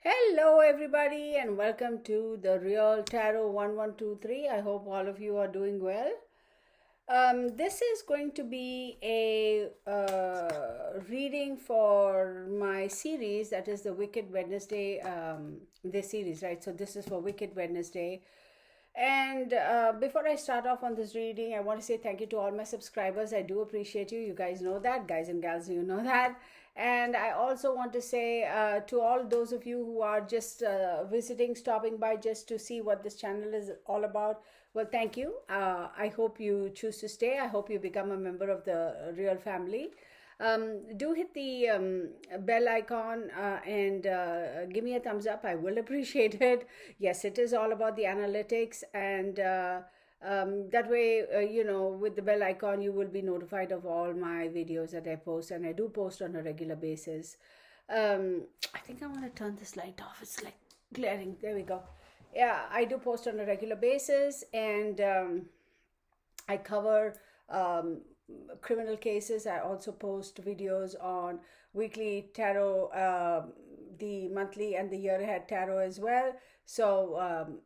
Hello, everybody, and welcome to the Real Tarot 1123. I hope all of you are doing well. This is going to be a reading for my series, that is the Wicked Wednesday, this series, right? So, this is for Wicked Wednesday. And before I start off on this reading, I want to say thank you to all my subscribers. I do appreciate you. You guys know that. Guys and gals, you know that. And I also want to say to all those of you who are just visiting, stopping by just to see what this channel is all about, well, thank you. I hope you choose to stay. I hope you become a member of the real family. Do hit the bell icon and give me a thumbs up. I will appreciate it. Yes, it is all about the analytics, and that way, with the bell icon, you will be notified of all my videos that I post, and I do post on a regular basis. I think I want to turn this light off. It's like glaring. There we go. Yeah, I do post on a regular basis, and I cover criminal cases. I also post videos on weekly tarot, the monthly and the year ahead tarot as well. So,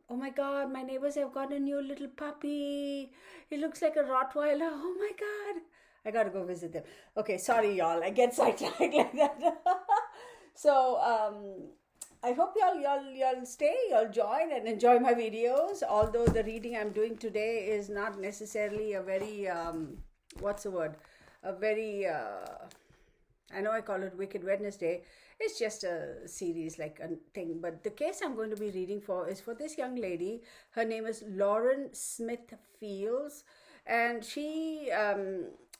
oh my God, my neighbors have got a new little puppy. He looks like a Rottweiler. Oh my God. I gotta go visit them. Okay, sorry, y'all. I get sidetracked like that. So, I hope y'all stay, y'all join and enjoy my videos. Although the reading I'm doing today is not necessarily a very what's the word? A very I know I call it Wicked Wednesday. It's just a series, like a thing. But the case I'm going to be reading for is for this young lady. Her name is Lauren Smithfields, and she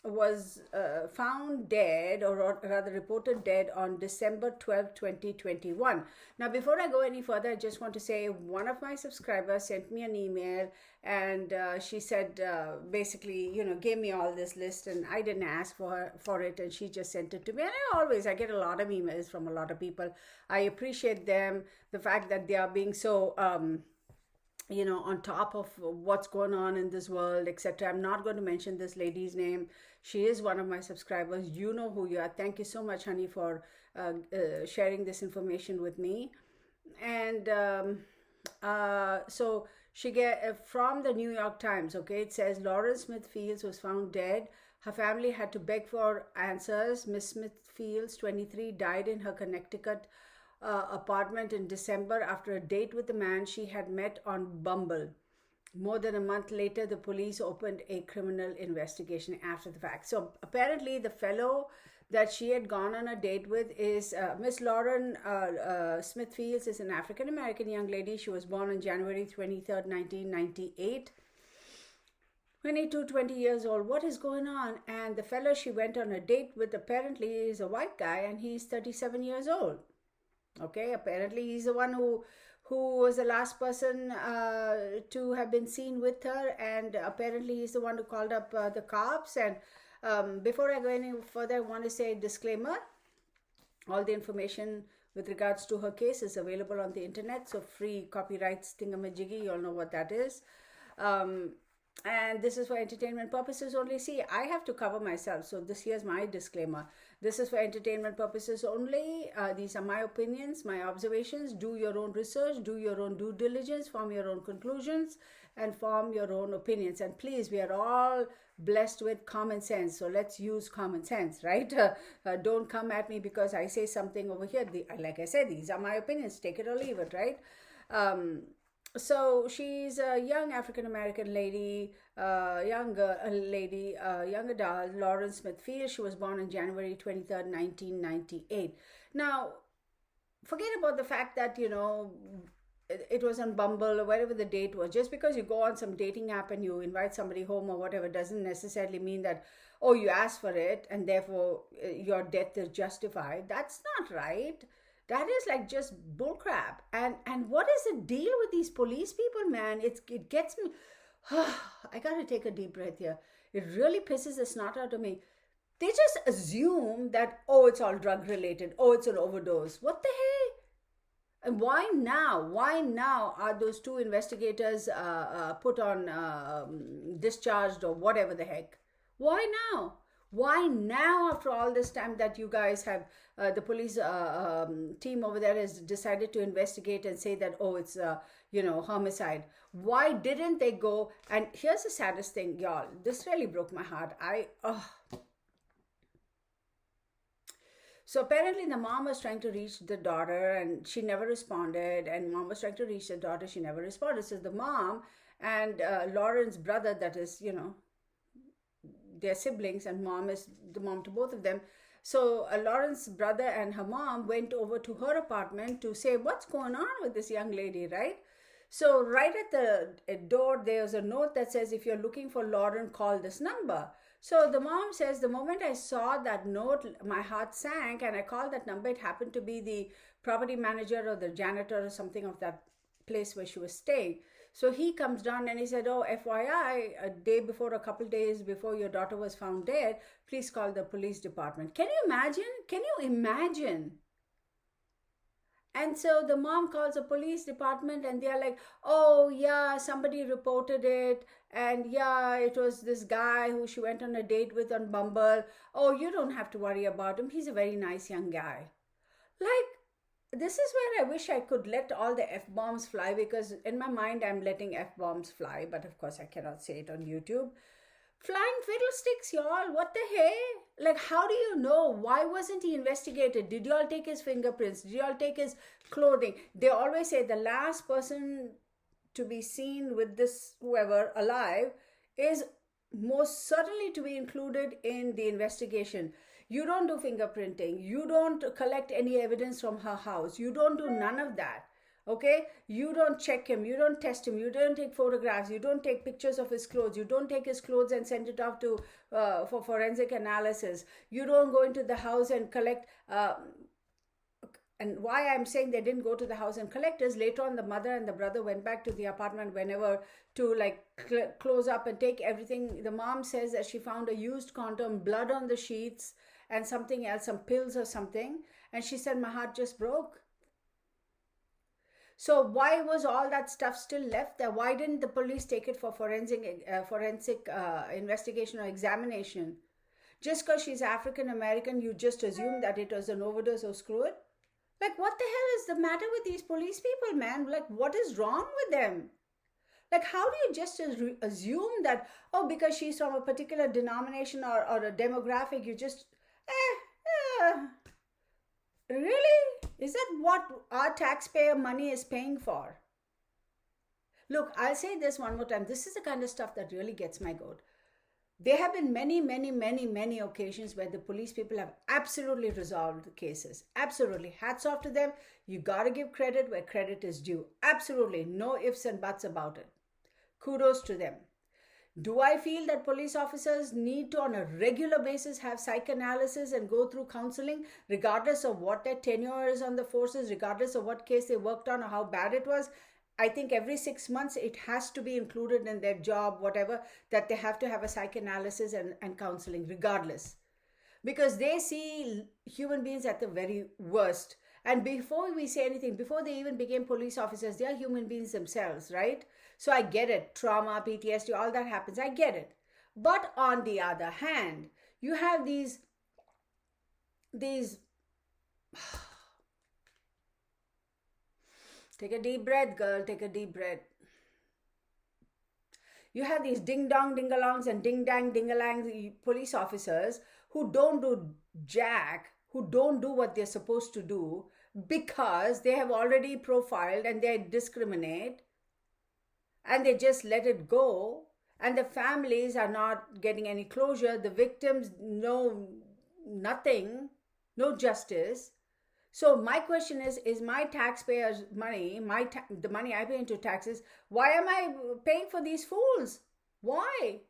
was found dead, or rather reported dead, on December 12th, 2021. Now, before I go any further, I just want to say one of my subscribers sent me an email, and she said, basically, gave me all this list, and I didn't ask for it, and she just sent it to me. And I get a lot of emails from a lot of people. I appreciate them, the fact that they are being so on top of what's going on in this world, etc. I'm not going to mention this lady's name. She is one of my subscribers. You know who you are. Thank you so much, honey, for sharing this information with me. And so she get from the New York Times. Okay, it says Lauren Smithfields was found dead. Her family had to beg for answers. Miss Smithfields, 23, died in her Connecticut apartment in December after a date with a man she had met on Bumble. More than a month later, the police opened a criminal investigation after the fact. So apparently, the fellow that she had gone on a date with is Miss Lauren Smithfields, is an African American young lady. She was born on January 23rd, 1998. 20 years old. What is going on? And the fellow she went on a date with apparently is a white guy, and he's 37 years old. Okay, apparently he's the one who was the last person to have been seen with her, and apparently he's the one who called up the cops. And before I go any further, I want to say a disclaimer. All the information with regards to her case is available on the internet, so free copyrights thingamajiggy, you all know what that is. And this is for entertainment purposes only. See, I have to cover myself, so here's my disclaimer. This is for entertainment purposes only. These are my opinions, my observations. Do your own research, do your own due diligence, form your own conclusions, and form your own opinions. And please, we are all blessed with common sense, so let's use common sense, right? Don't come at me because I say something over here. Like I said, these are my opinions. Take it or leave it, right? So she's a young African-American lady, young adult, Lauren Smithfield. She was born on January 23rd, 1998. Now, forget about the fact that, it was on Bumble or wherever the date was. Just because you go on some dating app and you invite somebody home or whatever doesn't necessarily mean that, oh, you asked for it and therefore your death is justified. That's not right. That is like just bullcrap. And what is the deal with these police people, man? It gets me. I gotta take a deep breath here. It really pisses the snot out of me. They just assume that, oh, it's all drug related. Oh, it's an overdose. What the hey? And why now? Why now are those two investigators put on discharged or whatever the heck? Why now? Why now, after all this time that you guys have, the police team over there has decided to investigate and say that, oh, it's, homicide. Why didn't they go? And here's the saddest thing, y'all. This really broke my heart. So apparently the mom was trying to reach the daughter and she never responded. And mom was trying to reach the daughter, she never responded. So the mom and Lauren's brother, that is, their siblings, and mom is the mom to both of them. So Lauren's brother and her mom went over to her apartment to say, what's going on with this young lady, right? So right at the door, there's a note that says, if you're looking for Lauren, call this number. So the mom says, the moment I saw that note, my heart sank and I called that number. It happened to be the property manager or the janitor or something of that place where she was staying. So he comes down and he said, oh, FYI, a couple days before your daughter was found dead, please call the police department. Can you imagine? Can you imagine? And so the mom calls the police department and they're like, oh, yeah, somebody reported it. And yeah, it was this guy who she went on a date with on Bumble. Oh, you don't have to worry about him. He's a very nice young guy. Like, this is where I wish I could let all the F bombs fly, because in my mind I'm letting F bombs fly, but of course I cannot say it on YouTube. Flying fiddlesticks, y'all. What the hey? Like, how do you know? Why wasn't he investigated? Did y'all take his fingerprints? Did y'all take his clothing? They always say the last person to be seen with this whoever alive is most certainly to be included in the investigation. You don't do fingerprinting. You don't collect any evidence from her house. You don't do none of that. Okay, you don't check him, you don't test him, you don't take photographs, you don't take pictures of his clothes, you don't take his clothes and send it off to for forensic analysis. You don't go into the house and collect and why I'm saying they didn't go to the house and collect is later on the mother and the brother went back to the apartment whenever to like close up and take everything. The mom says that she found a used condom, blood on the sheets, and something else, some pills or something, and she said my heart just broke. So why was all that stuff still left there? Why didn't the police take it for forensic investigation or examination? Just because she's African American, you just assume that it was an overdose or screw it? Like, what the hell is the matter with these police people, man? Like, what is wrong with them? Like, how do you just assume that, oh, because she's from a particular denomination or a demographic, you just, really? Is that what our taxpayer money is paying for? Look, I'll say this one more time. This is the kind of stuff that really gets my goat. There have been many, many, many, many occasions where the police people have absolutely resolved the cases. Absolutely. Hats off to them. You got to give credit where credit is due. Absolutely. No ifs and buts about it. Kudos to them. Do I feel that police officers need to, on a regular basis, have psychoanalysis and go through counseling, regardless of what their tenure is on the forces, regardless of what case they worked on or how bad it was? I think every 6 months it has to be included in their job, whatever, that they have to have a psychoanalysis and counseling, regardless. Because they see human beings at the very worst. And before we say anything, before they even became police officers, they are human beings themselves, right? So I get it. Trauma, PTSD, all that happens. I get it. But on the other hand, you have these take a deep breath, girl. Take a deep breath. You have these ding-dong ding-alongs and ding-dang ding-alangs police officers who don't do jack, who don't do what they're supposed to do because they have already profiled and they discriminate and they just let it go, and the families are not getting any closure. The victims know nothing, no justice. So my question is my taxpayers' money, the money I pay into taxes, why am I paying for these fools? Why?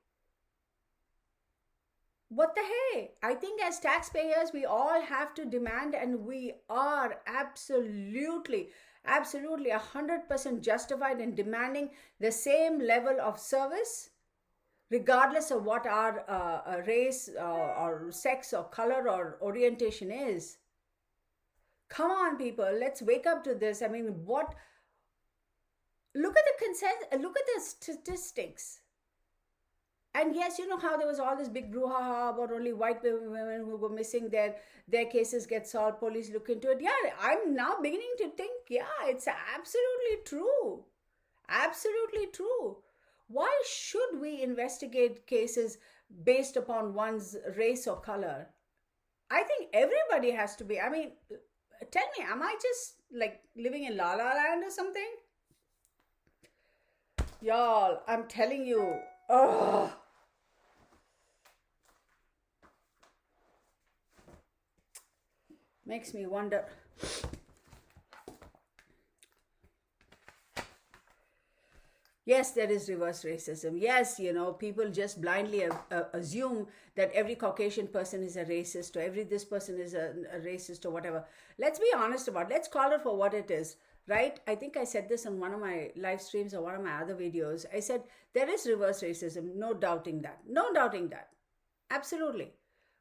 What the hey? I think as taxpayers, we all have to demand, and we are absolutely 100% justified in demanding the same level of service, regardless of what our race or sex or color or orientation is. Come on, people, let's wake up to this. I mean, look at the statistics. And yes, you know how there was all this big brouhaha about only white women who go missing, their cases get solved, police look into it. Yeah, I'm now beginning to think, yeah, it's absolutely true. Absolutely true. Why should we investigate cases based upon one's race or color? I think everybody has to be. I mean, tell me, am I just like living in La La Land or something? Y'all, I'm telling you. Oh, makes me wonder. Yes, there is reverse racism. Yes, you know, people just blindly assume that every Caucasian person is a racist, or every this person is a racist, or whatever. Let's be honest about it. Let's call it for what it is, right? I think I said this on one of my live streams or one of my other videos. I said there is reverse racism, no doubting that. No doubting that. Absolutely.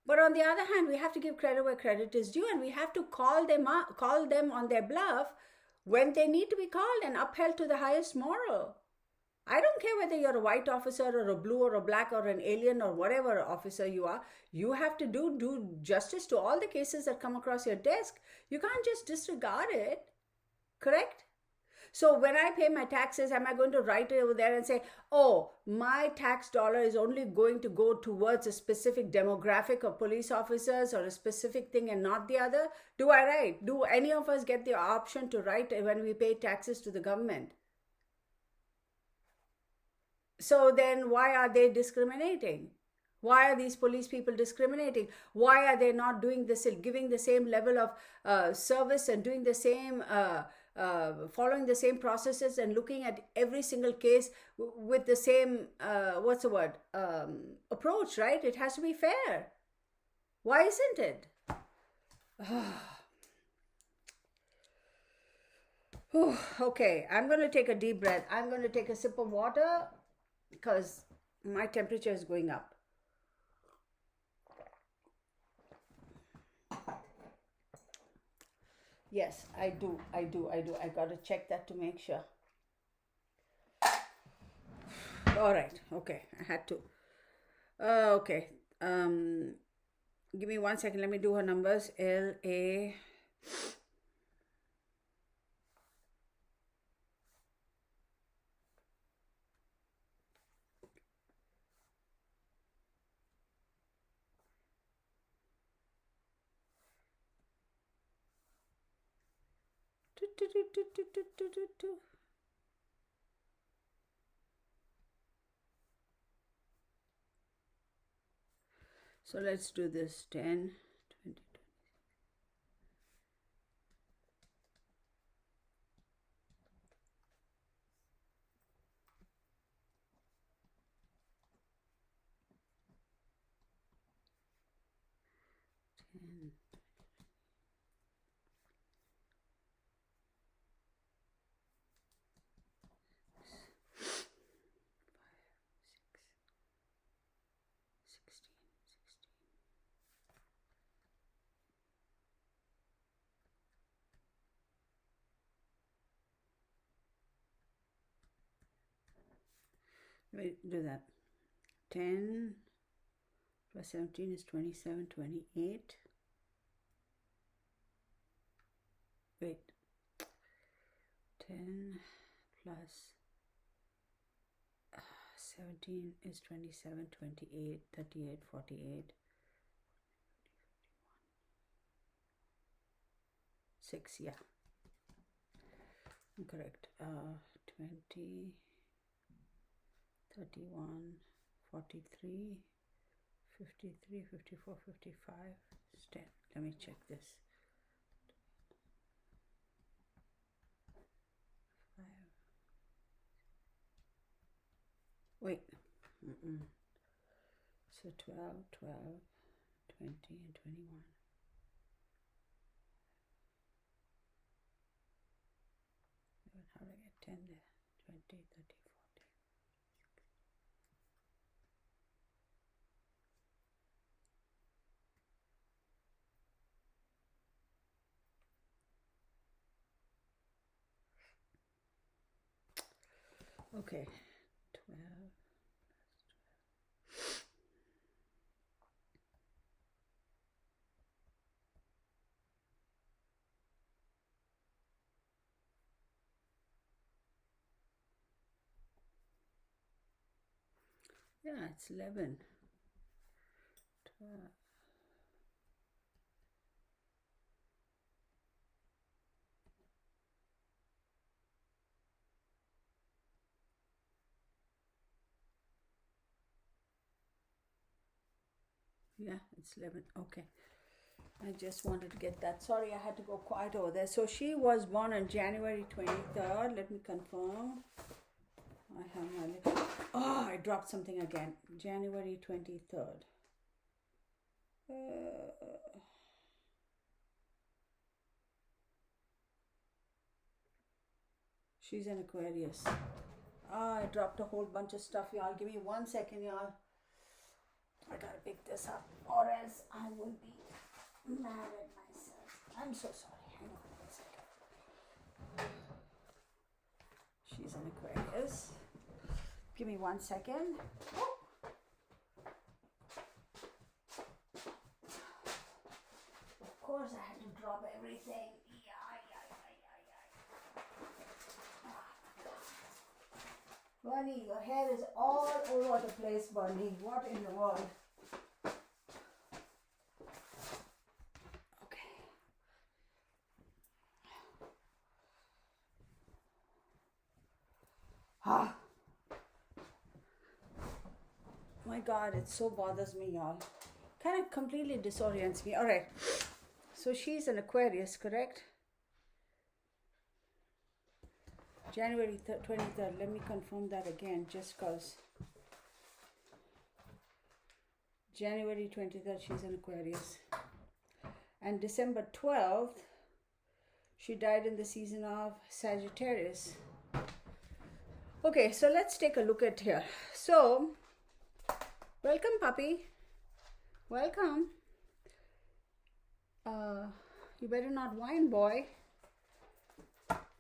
But on the other hand, we have to give credit where credit is due, and we have to call them on their bluff when they need to be called and upheld to the highest moral. I don't care whether you're a white officer or a blue or a black or an alien or whatever officer you are. You have to do justice to all the cases that come across your desk. You can't just disregard it. Correct? So when I pay my taxes, am I going to write it over there and say, oh, my tax dollar is only going to go towards a specific demographic of police officers or a specific thing and not the other? Do I write? Do any of us get the option to write when we pay taxes to the government? So then why are they discriminating? Why are these police people discriminating? Why are they not doing this, giving the same level of service and doing the same, following the same processes and looking at every single case with the same, what's the word, approach, right? It has to be fair. Why isn't it? Okay, I'm going to take a deep breath. I'm going to take a sip of water because my temperature is going up. Yes, I do. I got to check that to make sure. All right. Okay, I had to. Okay. Give me 1 second. Let me do her numbers. LA. So let's do this 10, 20. Wait, do that. 10 plus 17 is 27, 28. Wait. 10 plus 17 is 27, 28, 38, 48. 6, yeah. Correct. 20, 31, 43, 53, 54, 55. Let me check this. 5. Wait. So 12, 12, 20, and 21. How do I get 10 there? 20, 30, 40. Okay, 12 plus 12. Yeah, it's 11. 12. Yeah, it's 11. Okay. I just wanted to get that. Sorry, I had to go quiet over there. So she was born on January 23rd. Let me confirm. I have my little... Oh, I dropped something again. January 23rd. She's an Aquarius. I dropped a whole bunch of stuff, y'all. Give me 1 second, y'all. I gotta pick this up, or else I will be mad at myself. I'm so sorry. Hang on 1 second. She's an Aquarius. Give me 1 second. Of course, I had to drop everything. Bunny, your hair is all over the place, Bunny. What in the world? Okay. My God, it so bothers me, y'all. Kind of completely disorients me. All right. So she's an Aquarius, correct? January 23rd. Let me confirm that again, just because. January 23rd, she's an Aquarius. And December 12th, she died in the season of Sagittarius. Okay, so let's take a look at here. So, welcome, puppy. Welcome. You better not whine, boy.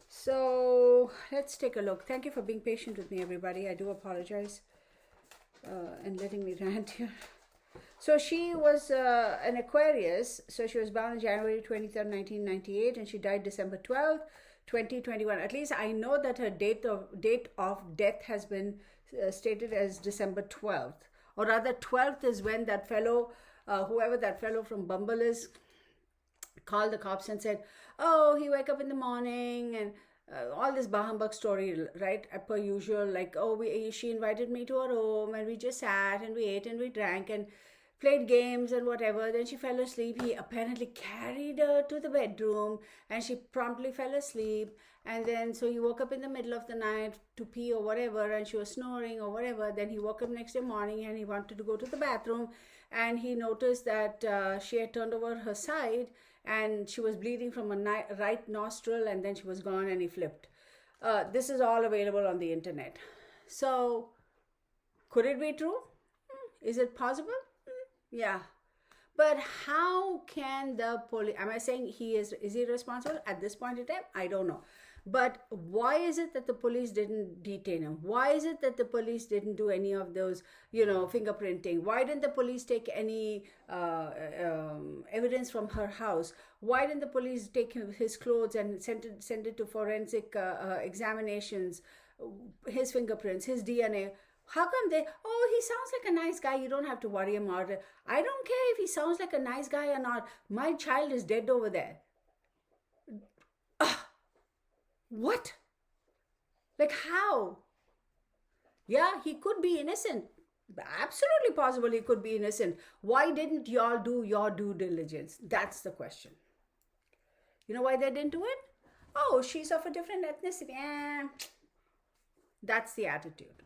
So let's take a look. Thank you for being patient with me, everybody. I do apologize and letting me rant here. So she was an Aquarius. So she was born on January 23rd, 1998, and she died December 12th, 2021. At least I know that her date of death has been stated as December 12th. Or rather, 12th is when that fellow, whoever that fellow from Bumble is, called the cops and said, oh, he woke up in the morning and all this bah humbug story, right? Per usual, like, oh, she invited me to her home and we just sat and we ate and we drank and played games and whatever. Then she fell asleep. He apparently carried her to the bedroom and she promptly fell asleep. And then so he woke up in the middle of the night to pee or whatever, and she was snoring or whatever. Then he woke up next day morning and he wanted to go to the bathroom, and he noticed that she had turned over her side and she was bleeding from a right nostril, and then she was gone and he flipped. This is all available on the internet. So could it be true? Is it possible? Yeah. But how can the police, am I saying is he responsible at this point in time? I don't know. But why is it that the police didn't detain him? Why is it that the police didn't do any of those, fingerprinting? Why didn't the police take any evidence from her house? Why didn't the police take his clothes and send it to forensic examinations, his fingerprints, his DNA? How come he sounds like a nice guy, you don't have to worry him out. I don't care if he sounds like a nice guy or not. My child is dead over there. What? Like how? Yeah, he could be innocent. Absolutely possible he could be innocent. Why didn't y'all do your due diligence? That's the question. You know why they didn't do it? Oh, she's of a different ethnicity. That's the attitude.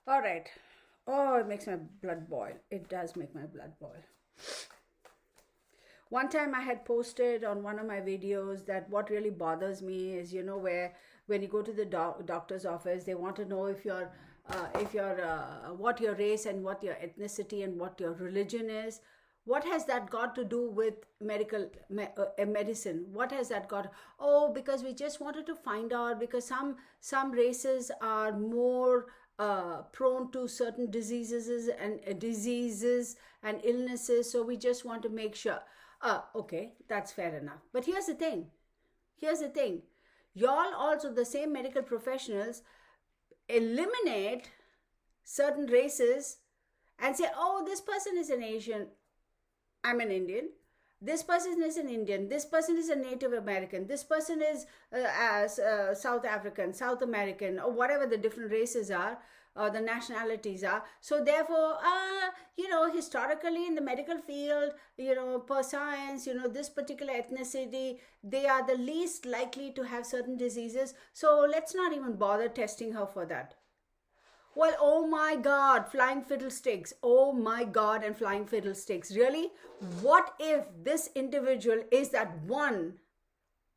All right. Oh, it makes my blood boil. It does make my blood boil. One time I had posted on one of my videos that what really bothers me is, where when you go to the doctor's office, they want to know if you're what your race and what your ethnicity and what your religion is. What has that got to do with medicine? What has that got? Oh, because we just wanted to find out, because some races are more prone to certain diseases and illnesses, so we just want to make sure. Okay, that's fair enough. But here's the thing. Y'all also, the same medical professionals, eliminate certain races and say, oh, this person is an Asian, I'm an Indian. This person is an Indian. This person is a Native American. This person is South African, South American, or whatever the different races are, or the nationalities are. So therefore, historically in the medical field, per science, this particular ethnicity, they are the least likely to have certain diseases. So let's not even bother testing her for that. Well, oh my God, flying fiddlesticks. Oh my God, and flying fiddlesticks. Really? What if this individual is that one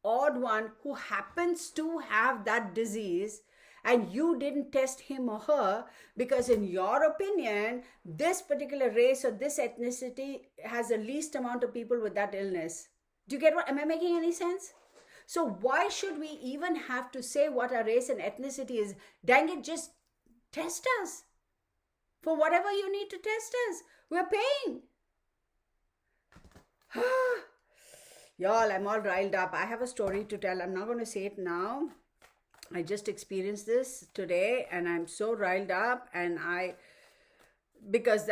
odd one who happens to have that disease and you didn't test him or her because, in your opinion, this particular race or this ethnicity has the least amount of people with that illness? Do you get what? Am I making any sense? So, why should we even have to say what our race and ethnicity is? Dang it, just test us for whatever you need to test us. We're paying. Y'all, I'm all riled up. I have a story to tell. I'm not going to say it now. I just experienced this today and I'm so riled up, and because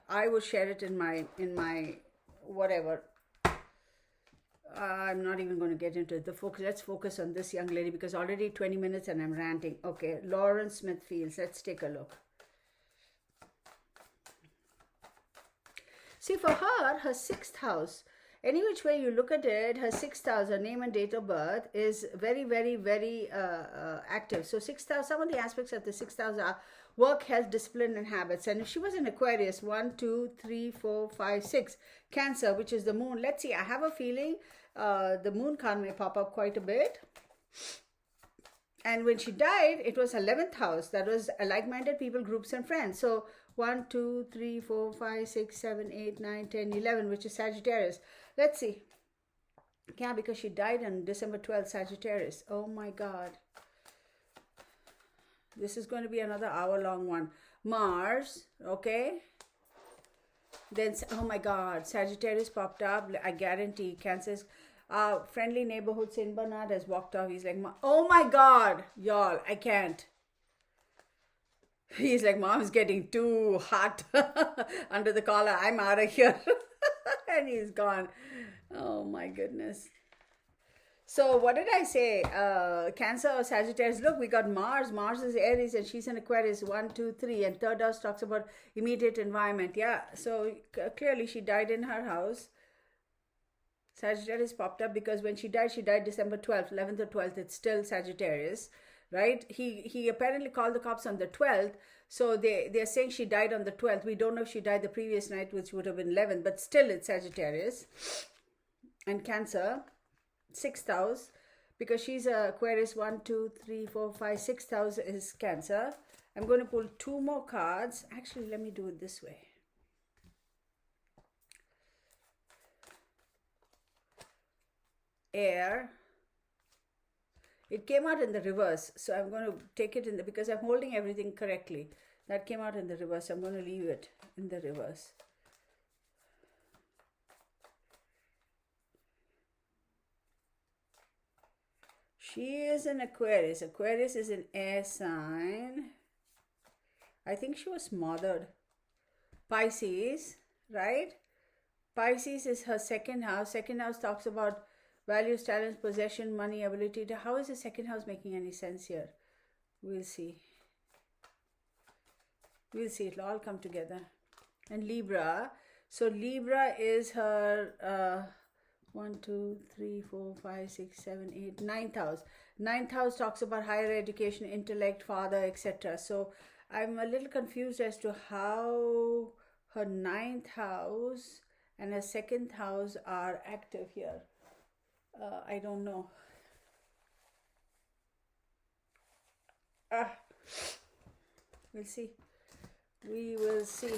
I will share it in my whatever. I'm not even going to get into the focus. Let's focus on this young lady because already 20 minutes and I'm ranting. Okay, Lauren Smithfields. Let's take a look. See, for her sixth house, any which way you look at it, her sixth house, her name and date of birth is very, very, very active. So sixth house, some of the aspects of the sixth house are work, health, discipline, and habits. And if she was in Aquarius, 1, 2, 3, 4, 5, 6, Cancer, which is the moon. Let's see, I have a feeling the moon card may pop up quite a bit. And when she died, it was 11th house. That was like-minded people, groups, and friends. So 1, 2, 3, 4, 5, 6, 7, 8, 9, 10, 11, which is Sagittarius. Let's see. Yeah, because she died on December 12th, Sagittarius. Oh my God. This is going to be another hour-long one. Mars, okay. Then, oh my God, Sagittarius popped up. I guarantee Cancer's friendly neighborhood Saint Bernard has walked off. He's like, oh my God, y'all, I can't. He's like, Mom's getting too hot under the collar. I'm out of here. And he's gone. Oh my goodness. So what did I say? Cancer or Sagittarius. Look, we got Mars. Mars is Aries and she's in Aquarius. 1, 2, 3. And third house talks about immediate environment. Yeah. So clearly she died in her house. Sagittarius popped up because when she died December 12th, 11th or 12th. It's still Sagittarius, right? He apparently called the cops on the 12th. So they're saying she died on the 12th. We don't know if she died the previous night, which would have been 11th. But still it's Sagittarius. And Cancer. 6th house, because she's Aquarius. 1, 2, 3, 4, 5, 6th house is Cancer. I'm going to pull 2 more cards. Actually, let me do it this way. Air. It came out in the reverse, so I'm going to take it in the, because I'm holding everything correctly. That came out in the reverse. I'm going to leave it in the reverse. She is an Aquarius. Aquarius is an air sign. I think she was smothered. Pisces, right? Pisces is her second house. Second house talks about values, talents, possession, money, ability to. How is the second house making any sense here? We'll see. We'll see. It'll all come together. And Libra. So Libra is her 1, 2, 3, 4, 5, 6, 7, 8, 9th house. 9th house talks about higher education, intellect, father, etc. So I'm a little confused as to how her 9th house and her 2nd house are active here. I don't know. We'll see. We will see.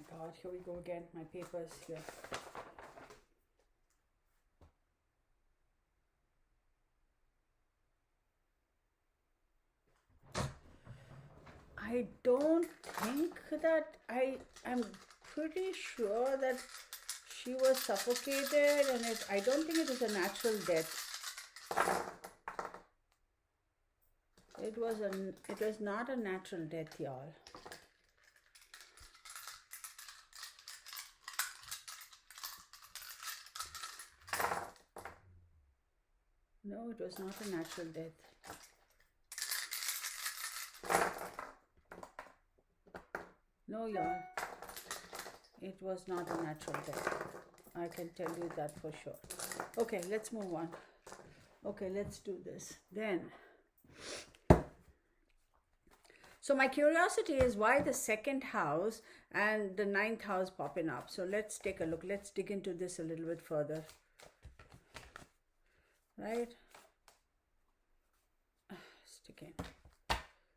God, here we go again. My papers here. I don't think that I'm pretty sure that she was suffocated, and I don't think it was a natural death. It was not a natural death, y'all. No, it was not a natural death. No, y'all. It was not a natural death. I can tell you that for sure. Okay, let's move on. Okay, let's do this. Then, so my curiosity is why the second house and the ninth house popping up. So let's take a look. Let's dig into this a little bit further. Right? Stick in.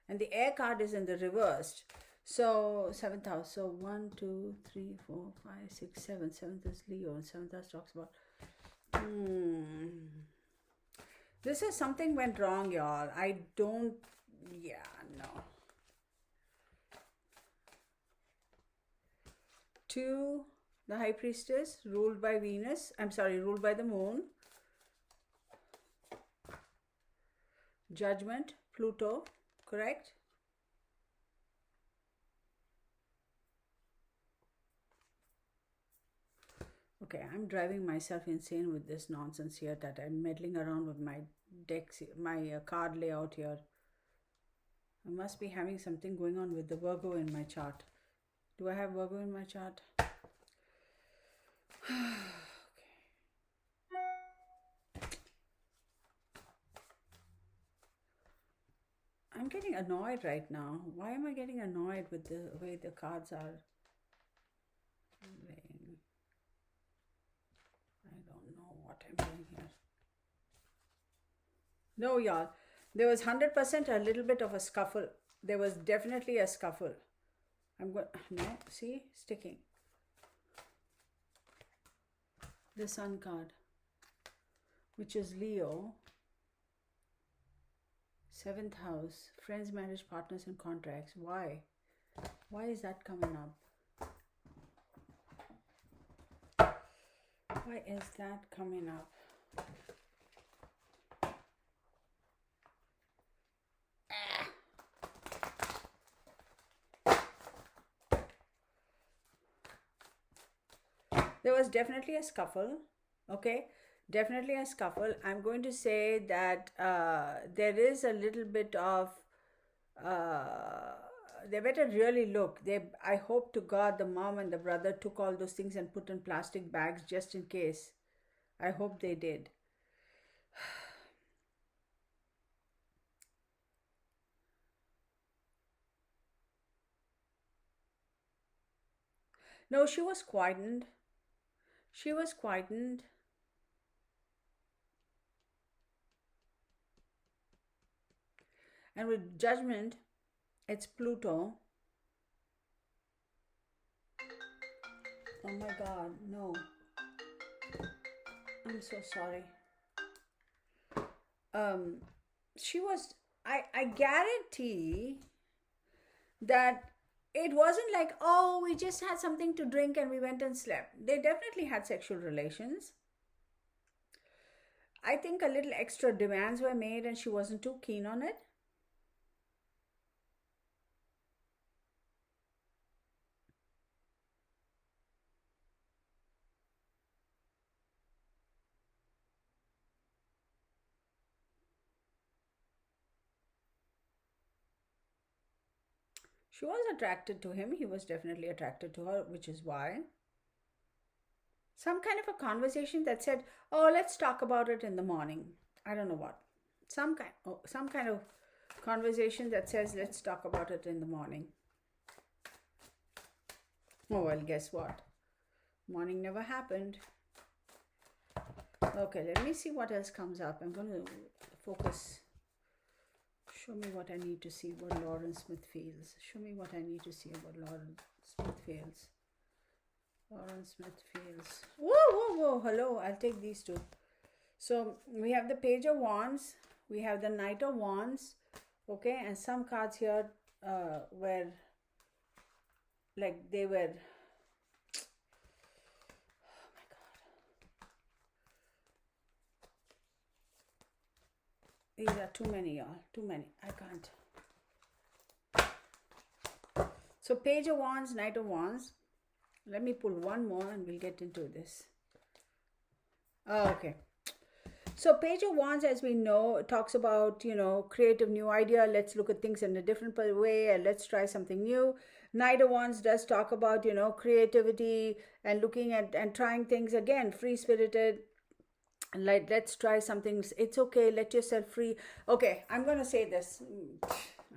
And the air card is in the reversed. So, 7th house. So, 1, 2, 3, 4, 5, 6, 7. 7th is Leo, and 7th house talks about. This is something went wrong, y'all. I don't. Yeah, no. 2, the High Priestess, ruled by Venus. I'm sorry, ruled by the Moon. Judgment, Pluto, correct? Okay, I'm driving myself insane with this nonsense here that I'm meddling around with my decks, my card layout here. I must be having something going on with the Virgo in my chart. Do I have Virgo in my chart? Okay. I'm getting annoyed right now. Why am I getting annoyed with the way the cards are laying? I don't know what I'm doing here. No, y'all. There was 100% a little bit of a scuffle. There was definitely a scuffle. I'm going. No, see? Sticking. The Sun card, which is Leo. 7th house. Friends, marriage, partners, and contracts. Why? Why is that coming up? Why is that coming up? There was definitely a scuffle. Okay, definitely a scuffle. I'm going to say that there is a little bit of. They better really look. I hope to God the mom and the brother took all those things and put in plastic bags just in case. I hope they did. No, she was quietened. She was quietened. And with Judgment, it's Pluto. Oh my God, no. I'm so sorry. She was, I guarantee that it wasn't like, oh, we just had something to drink and we went and slept. They definitely had sexual relations. I think a little extra demands were made and she wasn't too keen on it. She was attracted to him. He was definitely attracted to her, which is why. Some kind of a conversation that said, oh, let's talk about it in the morning. I don't know what. Some kind of conversation that says, let's talk about it in the morning. Oh, well, guess what? Morning never happened. Okay, let me see what else comes up. I'm going to focus. Show me what I need to see about Lauren Smithfields. Show me what I need to see about Lauren Smithfields. Lauren Smithfields. Whoa, whoa, whoa. Hello. I'll take these two. So we have the Page of Wands. We have the Knight of Wands. Okay. And some cards here were like they were. Oh my God. These are too many, y'all. Too many. I can't. So Page of Wands, Knight of Wands. Let me pull one more and we'll get into this. Oh, okay. So Page of Wands, as we know, talks about, creative new idea. Let's look at things in a different way and let's try something new. Knight of Wands does talk about, creativity and looking at and trying things again, free-spirited. Like, let's try something. It's okay. Let yourself free. Okay, I'm going to say this.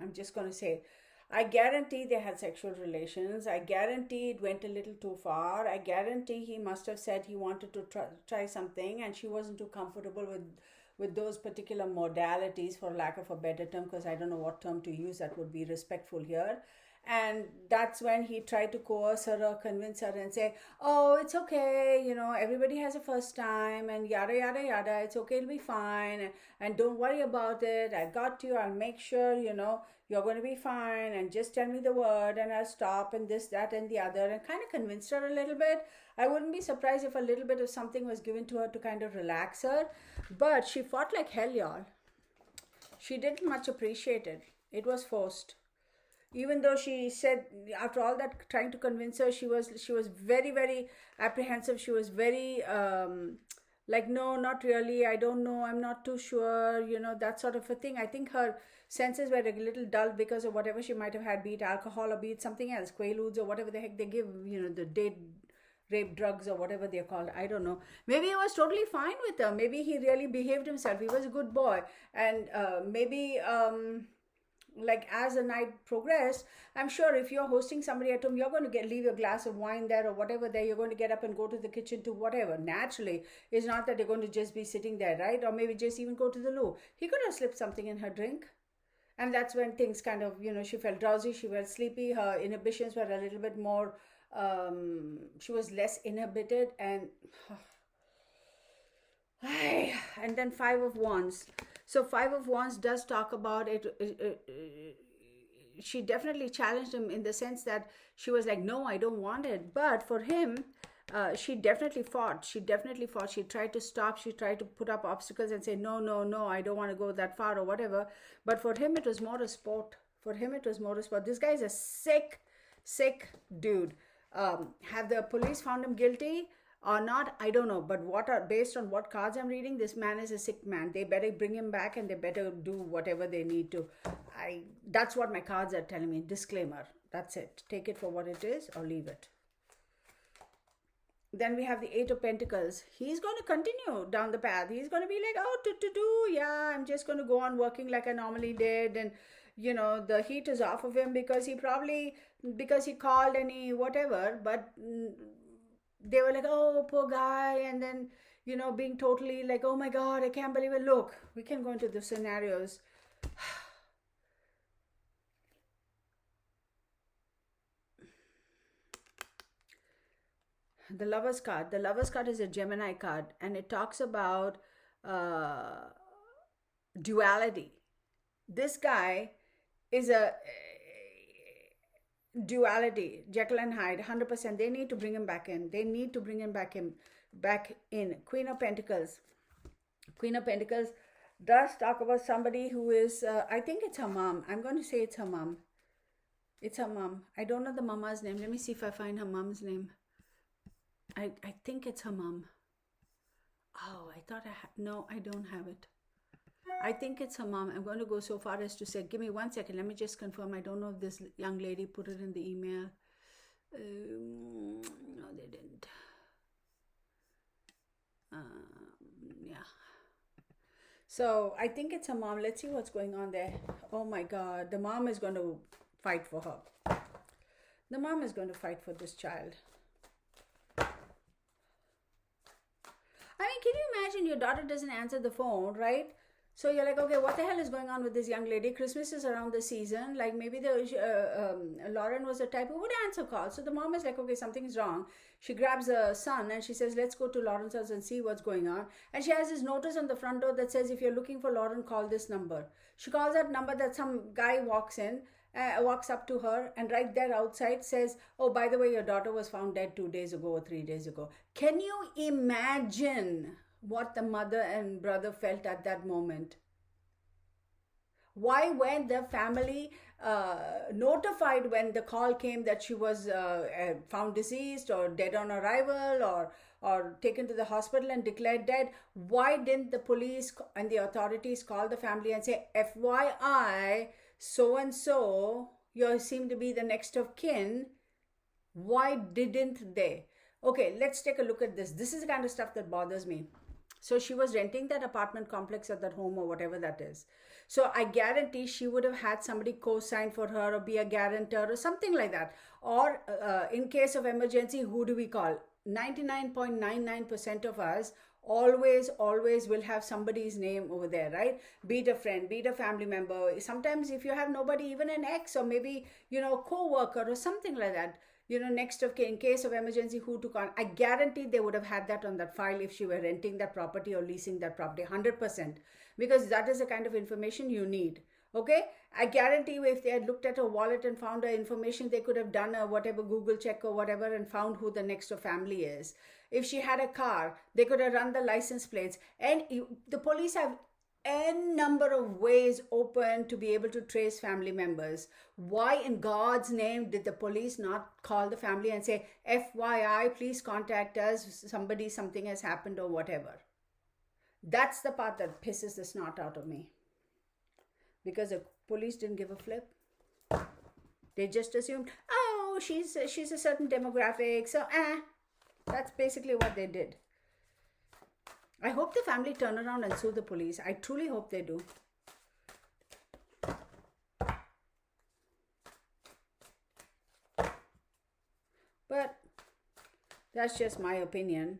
I'm just going to say, I guarantee they had sexual relations. I guarantee it went a little too far. I guarantee he must have said he wanted to try something and she wasn't too comfortable with those particular modalities, for lack of a better term, because I don't know what term to use that would be respectful here. And that's when he tried to coerce her or convince her and say, oh, it's okay, everybody has a first time and yada, yada, yada. It's okay, it'll be fine. And don't worry about it. I got you. I'll make sure, you're going to be fine. And just tell me the word and I'll stop and this, that, and the other. And kind of convinced her a little bit. I wouldn't be surprised if a little bit of something was given to her to kind of relax her. But she fought like hell, y'all. She didn't much appreciate it. It was forced. Even though she said, after all that trying to convince her, she was very, very apprehensive. She was very like, no, not really, I don't know, I'm not too sure, that sort of a thing. I think her senses were a little dull because of whatever she might have had, be it alcohol or be it something else, quaaludes or whatever the heck they give, the date rape drugs or whatever they're called. I don't know. Maybe he was totally fine with her. Maybe he really behaved himself. He was a good boy. And maybe like as the night progressed, I'm sure if you're hosting somebody at home, you're going to leave your glass of wine there or whatever there. You're going to get up and go to the kitchen to whatever. Naturally, it's not that you're going to just be sitting there, right? Or maybe just even go to the loo. He could have slipped something in her drink. And that's when things kind of, she felt drowsy, she felt sleepy, her inhibitions were a little bit more, she was less inhibited. And then Five of Wands. So Five of Wands does talk about it. She definitely challenged him in the sense that she was like, no, I don't want it. But for him, she definitely fought. She tried to stop. She tried to put up obstacles and say, no, no, no, I don't want to go that far or whatever. But for him, it was more a sport. This guy is a sick dude. Have the police found him guilty or not? I don't know. But based on what cards I'm reading, this man is a sick man. They better bring him back and they better do whatever they need to. That's what my cards are telling me. Disclaimer. That's it. Take it for what it is or leave it. Then we have the Eight of Pentacles. He's going to continue down the path. He's going to be like, oh, yeah, I'm just going to go on working like I normally did. And, the heat is off of him because he called and he whatever. But they were like, oh, poor guy. And then, being totally like, oh my God, I can't believe it. Look, we can go into the scenarios. The Lover's card. The Lover's card is a Gemini card, and it talks about duality. This guy is a duality, Jekyll and Hyde, 100%. They need to bring him back in. Back in. Queen of Pentacles. Queen of Pentacles does talk about somebody who is, I think it's her mom. I'm going to say it's her mom. It's her mom. I don't know the mama's name. Let me see if I find her mom's name. I think it's her mom. Oh, I thought no, I don't have it. I think it's her mom. I'm going to go so far as to say, give me 1 second. Let me just confirm. I don't know if this young lady put it in the email. No, they didn't. Yeah. So I think it's her mom. Let's see what's going on there. Oh my God. The mom is going to fight for her. The mom is going to fight for this child. I mean, can you imagine your daughter doesn't answer the phone, right? So you're like, okay, what the hell is going on with this young lady? Christmas is around the season. Like maybe Lauren was the type who would answer calls. So the mom is like, okay, something's wrong. She grabs her son and she says, let's go to Lauren's house and see what's going on. And she has this notice on the front door that says, if you're looking for Lauren, call this number. She calls that number. That some guy walks up to her, and right there outside says, oh, by the way, your daughter was found dead 2 days ago or 3 days ago. Can you imagine what the mother and brother felt at that moment? Why weren't the family notified when the call came that she was found deceased or dead on arrival, or taken to the hospital and declared dead? Why didn't the police and the authorities call the family and say, FYI, so and so, you seem to be the next of kin? Why didn't they? Okay, let's take a look at this. This is the kind of stuff that bothers me. So she was renting that apartment complex or that home or whatever that is. So I guarantee she would have had somebody co-sign for her or be a guarantor or something like that. Or in case of emergency, who do we call? 99.99% of us always will have somebody's name over there, right? Be it a friend, be it a family member. Sometimes if you have nobody, even an ex or maybe, co-worker or something like that, next of in case of emergency, who to call. I guarantee they would have had that on that file if she were renting that property or leasing that property, 100%, because that is the kind of information you need. Okay, I guarantee you, if they had looked at her wallet and found her information, they could have done a whatever Google check or whatever and found who the next of family is. If she had a car, they could have run the license plates. And the police have n number of ways open to be able to trace family members. Why in God's name did the police not call the family and say, FYI, please contact us, something has happened or whatever? That's the part that pisses the snot out of me. Because the police didn't give a flip. They just assumed, oh, she's a certain demographic, so that's basically what they did. I hope the family turn around and sue the police. I truly hope they do. But that's just my opinion.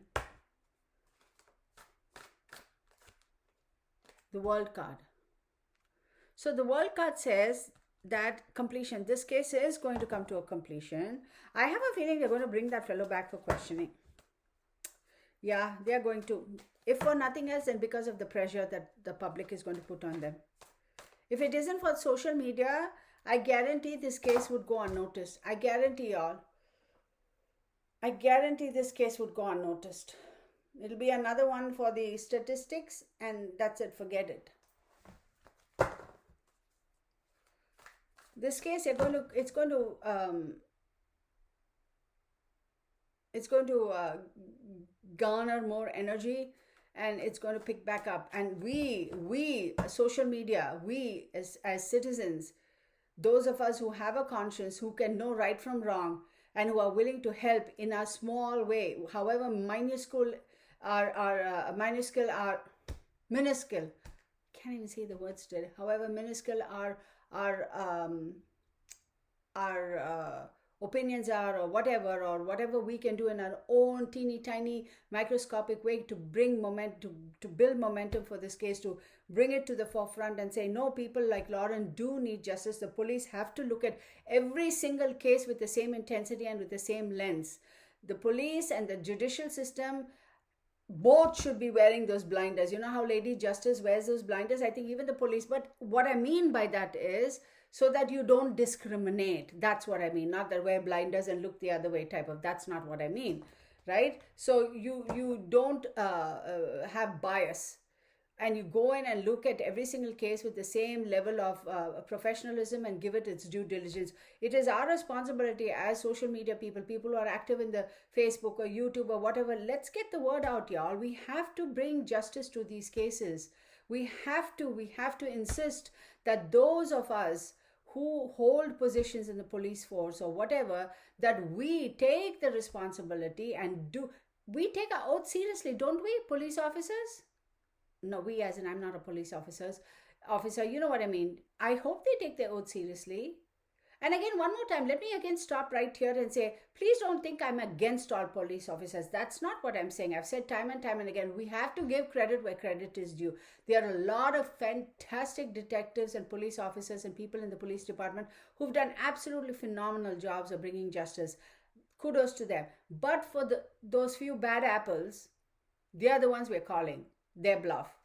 The world card. So the world card says that completion. This case is going to come to a completion. I have a feeling they're going to bring that fellow back for questioning. Yeah, they are going to. If for nothing else, then because of the pressure that the public is going to put on them. If it isn't for social media, I guarantee this case would go unnoticed. I guarantee y'all. I guarantee this case would go unnoticed. It'll be another one for the statistics, and that's it. Forget it. This case, it's going to garner more energy, and it's going to pick back up. And we social media, we as citizens, those of us who have a conscience, who can know right from wrong, and who are willing to help in a small way, however minuscule minuscule. Can't even say the words today. However minuscule our opinions are, or whatever we can do in our own teeny tiny microscopic way to bring to build momentum for this case, to bring it to the forefront and say, no, people like Lauren do need justice. The police have to look at every single case with the same intensity and with the same lens. The police and the judicial system both should be wearing those blinders. You know how Lady Justice wears those blinders? I think even the police. But what I mean by that is so that you don't discriminate. That's what I mean. Not that wear blinders and look the other way type of. That's not what I mean, right? So you don't have bias, and you go in and look at every single case with the same level of professionalism and give it its due diligence. It is our responsibility as social media people who are active in the Facebook or YouTube or whatever. Let's get the word out, y'all. We have to bring justice to these cases. We have to insist that those of us who hold positions in the police force or whatever, that we take the responsibility and we take our oath seriously, don't we, police officers? No, we as in, I'm not a police officer, you know what I mean. I hope they take their oath seriously. And again, one more time, let me again stop right here and say, please don't think I'm against all police officers. That's not what I'm saying. I've said time and time and again, we have to give credit where credit is due. There are a lot of fantastic detectives and police officers and people in the police department who've done absolutely phenomenal jobs of bringing justice. Kudos to them. But for those few bad apples, they are the ones we're calling their bluff.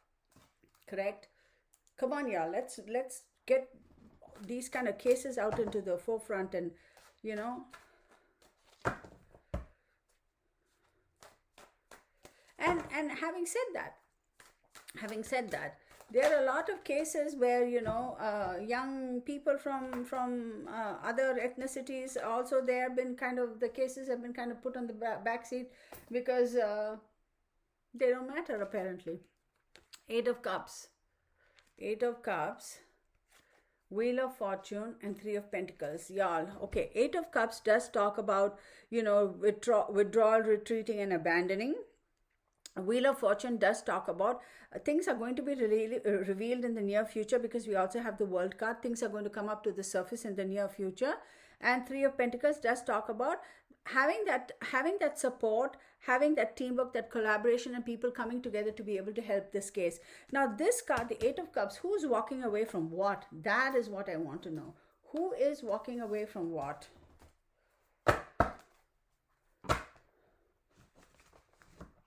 Correct? Come on, y'all. Let's get these kind of cases out into the forefront, and you know and having said that, there are a lot of cases where young people from other ethnicities also, they have been kind of, the cases have been kind of put on the back seat because they don't matter apparently. Eight of cups, Wheel of Fortune, and Three of Pentacles. Y'all, okay, Eight of Cups does talk about, withdrawal, retreating, and abandoning. Wheel of Fortune does talk about things are going to be really revealed in the near future, because we also have the World card. Things are going to come up to the surface in the near future. And Three of Pentacles does talk about having that support, having that teamwork, that collaboration, and people coming together to be able to help this case. Now, this card, the Eight of Cups, who's walking away from what? That is what I want to know. Who is walking away from what?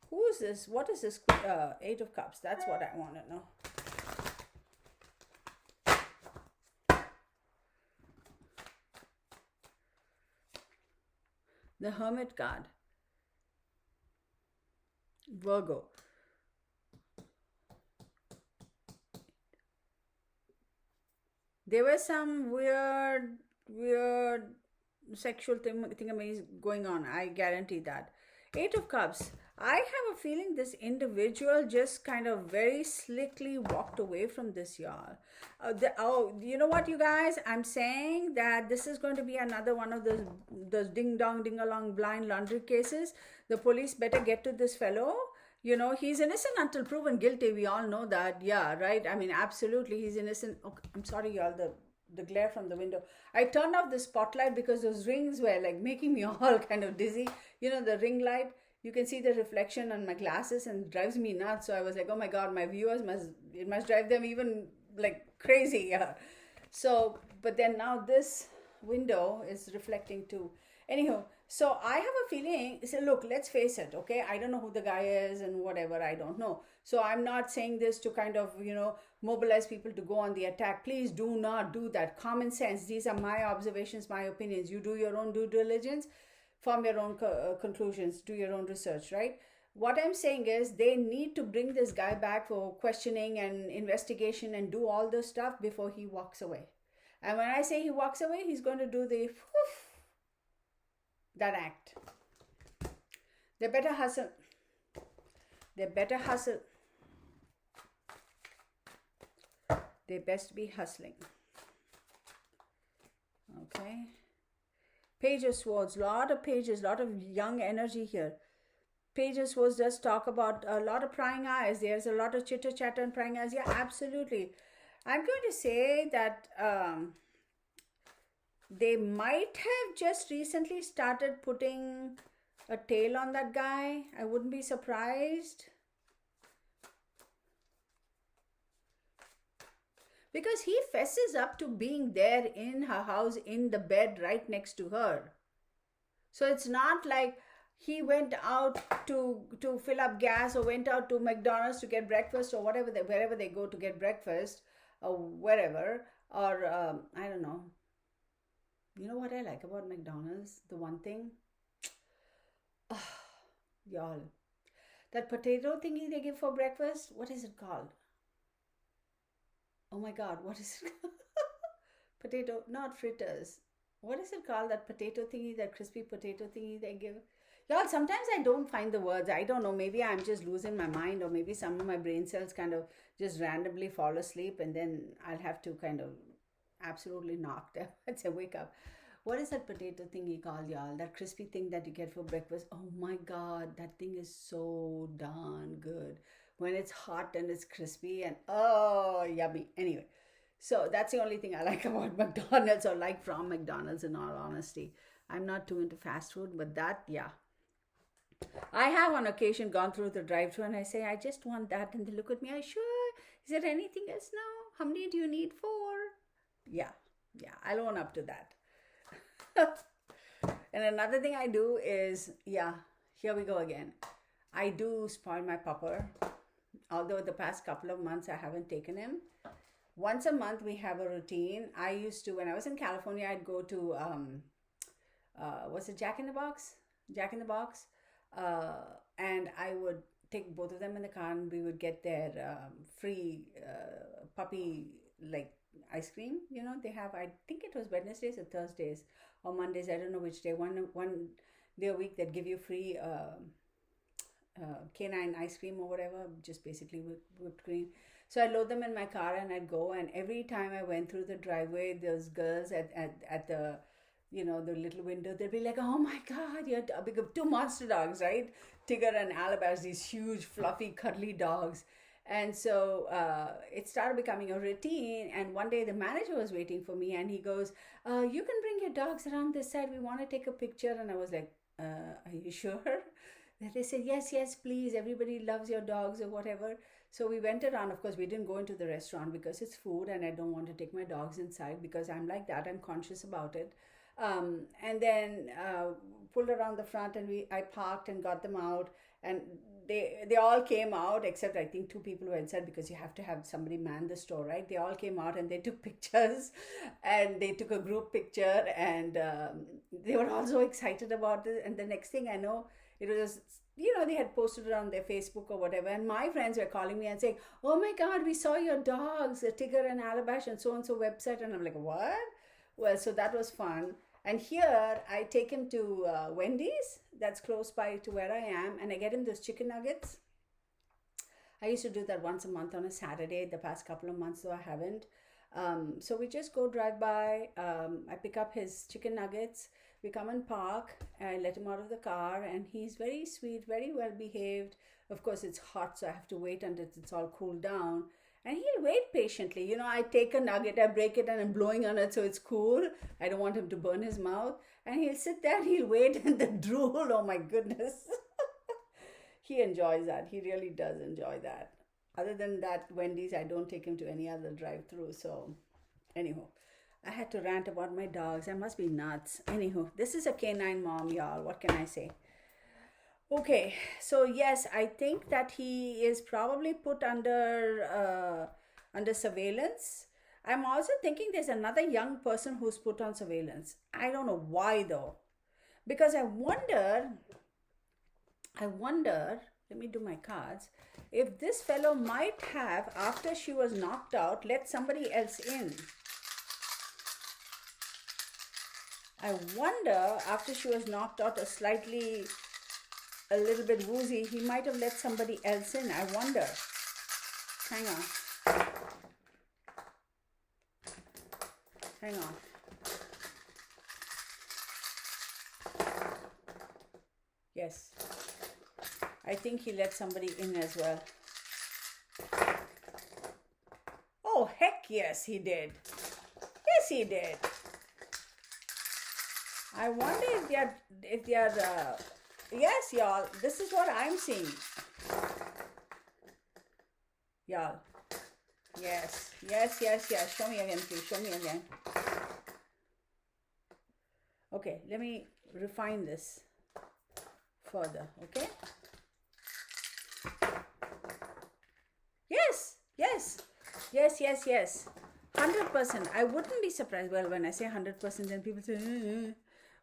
Who is this? What is this Eight of Cups? That's what I want to know. The Hermit card. Virgo. There was some weird sexual thing going on. I guarantee that. Eight of Cups. I have a feeling this individual just kind of very slickly walked away from this, y'all. You know what, you guys? I'm saying that this is going to be another one of those ding dong ding along blind laundry cases. The police better get to this fellow. He's innocent until proven guilty. We all know that. Yeah, right? I mean, absolutely, he's innocent. Okay, I'm sorry, y'all. The glare from the window. I turned off the spotlight because those rings were like making me all kind of dizzy. The ring light. You can see the reflection on my glasses and it drives me nuts. So I was like, oh my God, my viewers must drive them even like crazy. Yeah. So, but then now this window is reflecting too. Anyhow, so I have a feeling, so look, let's face it, okay? I don't know who the guy is and whatever, I don't know. So I'm not saying this to kind of, mobilize people to go on the attack. Please do not do that. Common sense. These are my observations, my opinions. You do your own due diligence. Form your own conclusions, do your own research, right? What I'm saying is they need to bring this guy back for questioning and investigation and do all this stuff before he walks away. And when I say he walks away, he's going to do that act. They better hustle. They best be hustling. Okay. Page of Swords, lot of pages, lot of young energy here. Page of Swords does talk about a lot of prying eyes. There's a lot of chitter chatter and prying eyes. Yeah, absolutely. I'm going to say that they might have just recently started putting a tail on that guy. I wouldn't be surprised. Because he fesses up to being there in her house, in the bed right next to her. So it's not like he went out to fill up gas or went out to McDonald's to get breakfast or whatever, wherever they go to get breakfast or wherever. Or I don't know. You know what I like about McDonald's? The one thing? Y'all. That potato thingy they give for breakfast, what is it called? Oh my God, what is it called? Potato, not fritters. What is it called? That potato thingy, that crispy potato thingy they give? Y'all, sometimes I don't find the words. I don't know. Maybe I'm just losing my mind, or maybe some of my brain cells kind of just randomly fall asleep, and then I'll have to kind of absolutely knock them. I'd say, wake up. What is that potato thingy called, y'all? That crispy thing that you get for breakfast. Oh my God, that thing is so darn good. When it's hot and it's crispy and oh, yummy. Anyway, So that's the only thing I like about McDonald's, or like from McDonald's, in all honesty. I'm not too into fast food, but that, yeah. I have on occasion gone through the drive-thru and I say, I just want that. And they look at me, I sure? Is there anything else? No. How many do you need? 4. Yeah, yeah, I'll own up to that. And another thing I do is, yeah, here we go again. I do spoil my pupper. Although the past couple of months I haven't taken him. Once a month we have a routine. I used to, when I was in California, I'd go to, what's it, Jack in the Box? Jack in the Box. And I would take both of them in the car and we would get their free puppy, like, ice cream. You know, they have, I think it was Wednesdays or Thursdays or Mondays, I don't know which day, one day a week that give you free canine ice cream or whatever, just basically whipped cream. So I load them in my car and I'd go, and every time I went through the driveway, those girls at the, you know, the little window, they'd be like, oh my God, you're because 2 monster dogs, right? Tigger and Alabaster, these huge, fluffy, cuddly dogs. And so it started becoming a routine. And one day the manager was waiting for me and he goes, you can bring your dogs around this side. We want to take a picture. And I was like, are you sure? And they said, yes, yes, please. Everybody loves your dogs or whatever. So we went around. Of course, we didn't go into the restaurant because it's food and I don't want to take my dogs inside because I'm like that. I'm conscious about it. And then pulled around the front and I parked and got them out, and they all came out except I think 2 people were inside because you have to have somebody man the store, right? They all came out and they took pictures, and they took a group picture, and they were all so excited about it. And the next thing I know, it was, you know, they had posted it on their Facebook or whatever, and my friends were calling me and saying, oh my God, we saw your dogs, Tigger and Alabash and so website. And I'm like, what? Well, so that was fun. And here I take him to Wendy's, that's close by to where I am, and I get him those chicken nuggets. I used to do that once a month on a Saturday. The past couple of months, though, I haven't. So we just go drive by. I pick up his chicken nuggets. We come and park. I let him out of the car, and he's very sweet, very well behaved. Of course, it's hot, so I have to wait until it's all cooled down. And he'll wait patiently. You know, I take a nugget, I break it, and I'm blowing on it so it's cool. I don't want him to burn his mouth. And he'll sit there, he'll wait, and the drool, oh my goodness. He enjoys that. He really does enjoy that. Other than that, Wendy's, I don't take him to any other drive-through. So, anyhow, I had to rant about my dogs. I must be nuts. Anywho, this is a canine mom, y'all. What can I say? Okay, so yes, I think that he is probably put under surveillance. I'm also thinking there's another young person who's put on surveillance. I don't know why though, because I wonder. Let me do my cards. If this fellow might have, after she was knocked out, let somebody else in. I wonder, after she was knocked out, a little bit woozy, he might have let somebody else in. I wonder. Hang on. Hang on. Yes. I think he let somebody in as well. Oh, heck yes, he did. Yes, he did. I wonder if they are, yes, y'all, this is what I'm seeing. Y'all. Yes. Show me again, please. Show me again. Okay, let me refine this further, okay? Yes. 100%. I wouldn't be surprised. Well, when I say 100%, then people say,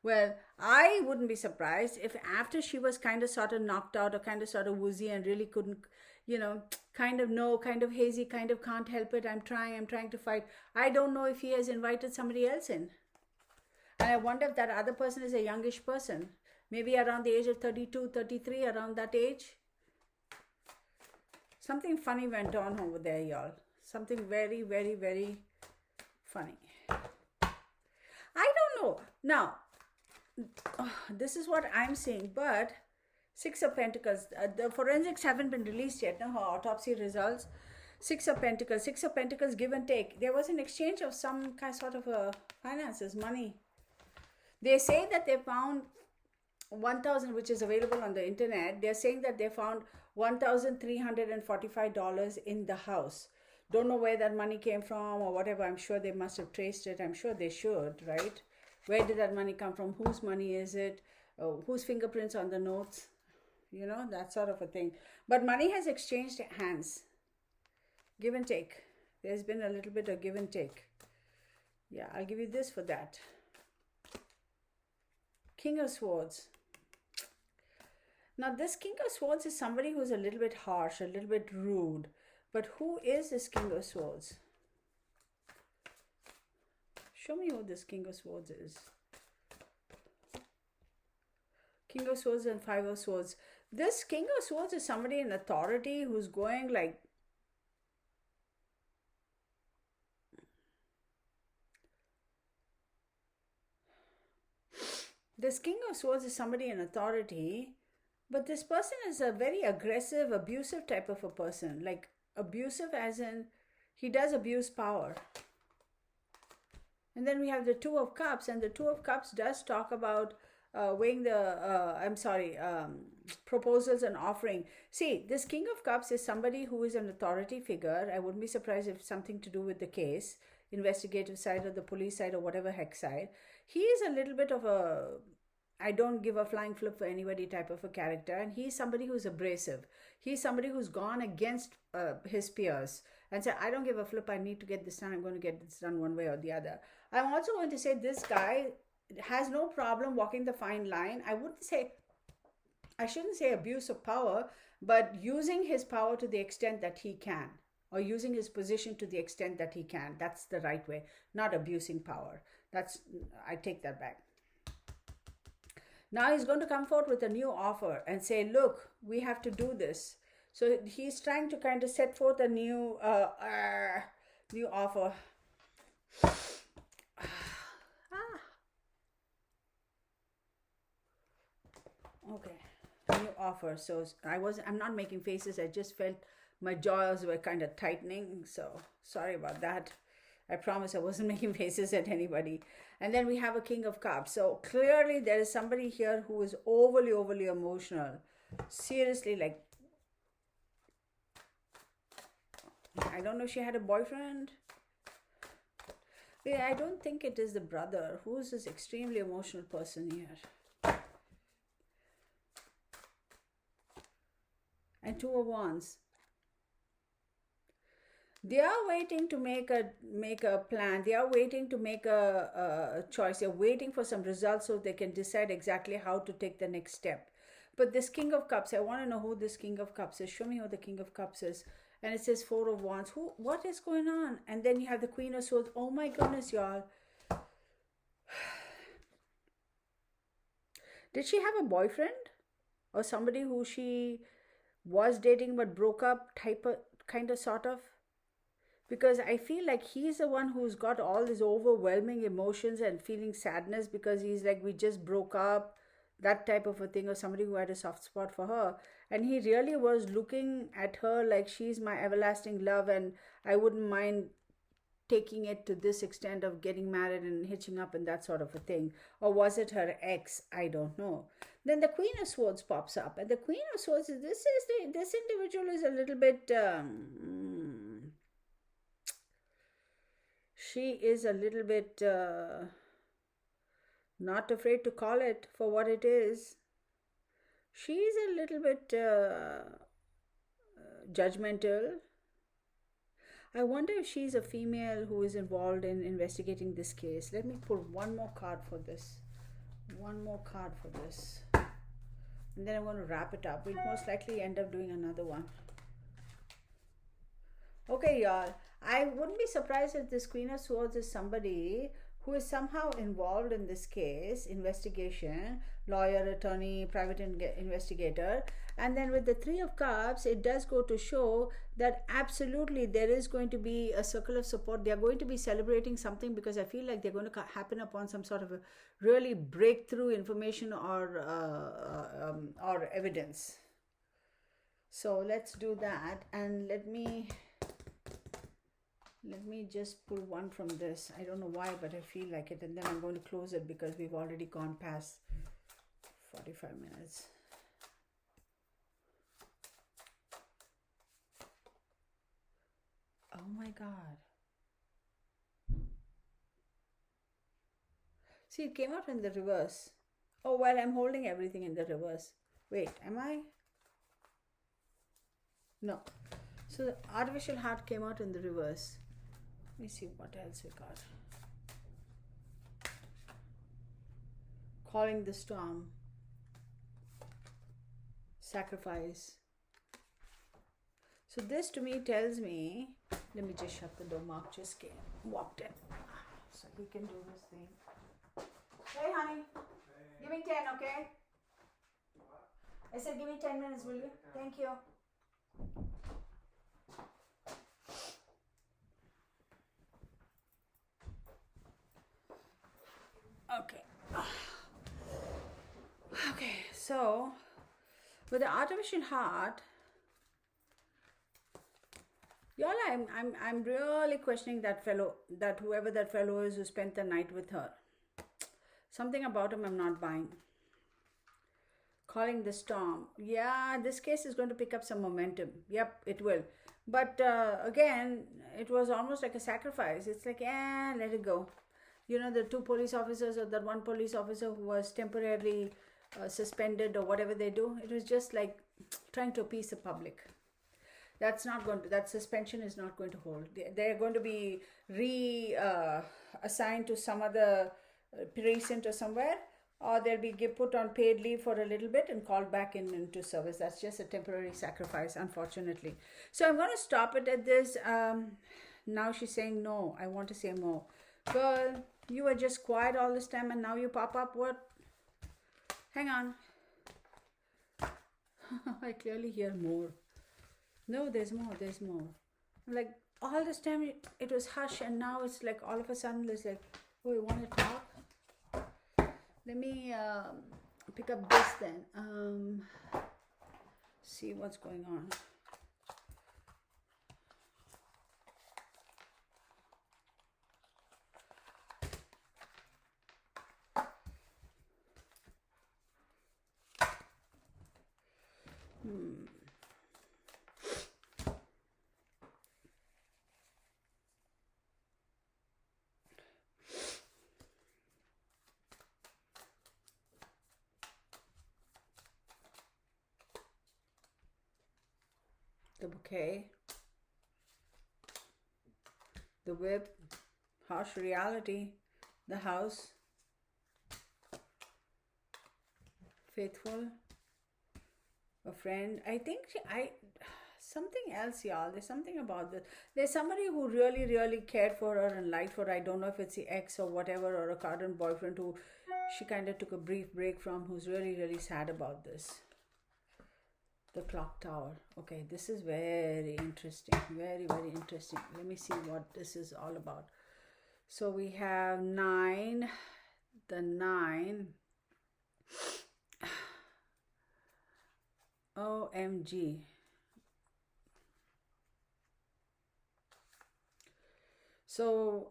well, I wouldn't be surprised if after she was kind of sort of knocked out or kind of sort of woozy and really couldn't, you know, kind of hazy, kind of can't help it. I'm trying to fight. I don't know if he has invited somebody else in. And I wonder if that other person is a youngish person. Maybe around the age of 32, 33, around that age. Something funny went on over there, y'all. Something very, very, very funny. I don't know. Now, this is what I'm seeing, but 6 of Pentacles, the forensics haven't been released yet, no, her autopsy results. Six of Pentacles. Six of Pentacles, give and take. There was an exchange of some kind sort of finances, money. They say that they found 1,000, which is available on the internet. They're saying that they found $1,345 in the house. Don't know where that money came from or whatever. I'm sure they must have traced it. I'm sure they should, right? Where did that money come from? Whose money is it? Whose fingerprints on the notes? You know, that sort of a thing. But money has exchanged hands. Give and take. There's been a little bit of give and take. Yeah, I'll give you this for that. King of Swords. Now, this King of Swords is somebody who's a little bit harsh, a little bit rude. But who is this King of Swords? Show me who this King of Swords is. King of Swords and Five of Swords. This King of Swords is somebody in authority who's going like... This King of Swords is somebody in authority, but this person is a very aggressive, abusive type of a person. Like abusive as in he does abuse power. And then we have the Two of Cups, and the Two of Cups does talk about weighing the, proposals and offering. See, this King of Cups is somebody who is an authority figure. I wouldn't be surprised if something to do with the case, investigative side or the police side or whatever heck side. He is a little bit of a, I don't give a flying flip for anybody type of a character. And he's somebody who's abrasive. He's somebody who's gone against his peers and said, I don't give a flip. I need to get this done. I'm going to get this done one way or the other. I'm also going to say this guy has no problem walking the fine line. I shouldn't say abuse of power, but using his power to the extent that he can, or using his position to the extent that he can. That's the right way, not abusing power. I take that back. Now he's going to come forward with a new offer and say, look, we have to do this. So he's trying to kind of set forth a new offer. Okay, new offer. So I'm not making faces. I just felt my jaws were kind of tightening. So sorry about that. I promise I wasn't making faces at anybody. And then we have a King of Cups. So clearly there is somebody here who is overly emotional. Seriously, like, I don't know if she had a boyfriend. Yeah, I don't think it is the brother. Who is this extremely emotional person here? And Two of Wands. They are waiting to make a plan. They are waiting to make a choice. They're waiting for some results so they can decide exactly how to take the next step. But this King of Cups, I want to know who this King of Cups is. Show me who the King of Cups is. And it says Four of Wands. What is going on? And then you have the Queen of Swords. Oh my goodness, y'all. Did she have a boyfriend? Or somebody who she was dating but broke up, kind of, sort of? Because I feel like he's the one who's got all these overwhelming emotions and feeling sadness because he's like, we just broke up, that type of a thing, or somebody who had a soft spot for her. And he really was looking at her like she's my everlasting love and I wouldn't mind taking it to this extent of getting married and hitching up and that sort of a thing. Or was it her ex? I don't know. Then the Queen of Swords pops up. And the Queen of Swords, this individual is a little bit... she is a little bit not afraid to call it for what it is. She's a little bit judgmental. I wonder if she's a female who is involved in investigating this case. Let me pull one more card for this. One more card for this. And then I'm going to wrap it up. We'll most likely end up doing another one. Okay, y'all. I wouldn't be surprised if this Queen of Swords is somebody who is somehow involved in this case, investigation, lawyer, attorney, private investigator. And then with the Three of Cups, it does go to show that absolutely there is going to be a circle of support. They are going to be celebrating something because I feel like they're going to happen upon some sort of a really breakthrough information or evidence. So let's do that. And let me Let me just pull one from this. I don't know why, but I feel like it, and then I'm going to close it because we've already gone past 45 minutes. Oh my God. See, it came out in the reverse. Oh, well, I'm holding everything in the reverse. Wait, am I? No. So the artificial heart came out in the reverse. Let me see what else we got. Calling the storm. Sacrifice. So this to me tells me, let me just shut the door. Mark just walked in. So we can do this thing. Hey honey, give me 10, okay? I said give me 10 minutes, will you? Thank you. Okay. Okay, so with the artificial heart, y'all, I'm really questioning that fellow, that whoever that fellow is who spent the night with her. Something about him I'm not buying. Calling the storm. Yeah, this case is going to pick up some momentum. Yep, it will. But again, it was almost like a sacrifice. It's like, let it go. You know, the two police officers or that one police officer who was temporarily suspended or whatever they do. It was just like trying to appease the public. That's not going to, that suspension is not going to hold. They're going to be assigned to some other precinct or somewhere, or they'll be put on paid leave for a little bit and called back into service. That's just a temporary sacrifice, unfortunately. So I'm going to stop it at this. Now she's saying no, I want to say more. Girl, you were just quiet all this time and now you pop up. What? Hang on. I clearly hear more. No, there's more. Like all this time it was hush, and now it's like all of a sudden it's like, oh, you want to talk? Let me pick up this then. See what's going on. The bouquet, the whip, harsh reality, the house, faithful, a friend. I think something else, y'all. There's something about this. There's somebody who really, really cared for her and liked for her. I don't know if it's the ex or whatever, or a current boyfriend who she kind of took a brief break from, who's really, really sad about this. The clock tower. Okay, this is very interesting. Very, very interesting. Let me see what this is all about. So we have 9. The 9. OMG. So,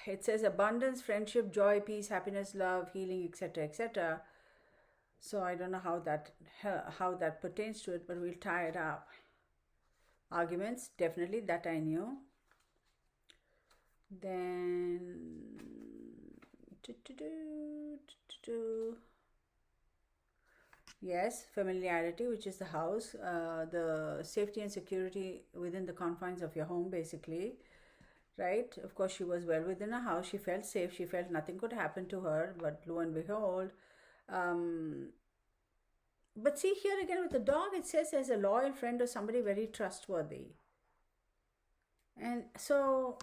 it says abundance, friendship, joy, peace, happiness, love, healing, etc., etc. So I don't know how that pertains to it, but we'll tie it up. Arguments, definitely, that I knew. Then yes, familiarity, which is the house, the safety and security within the confines of your home, basically, right? Of course, she was well within her house. She felt safe. She felt nothing could happen to her, but lo and behold, but see here again with the dog, it says as a loyal friend or somebody very trustworthy. And so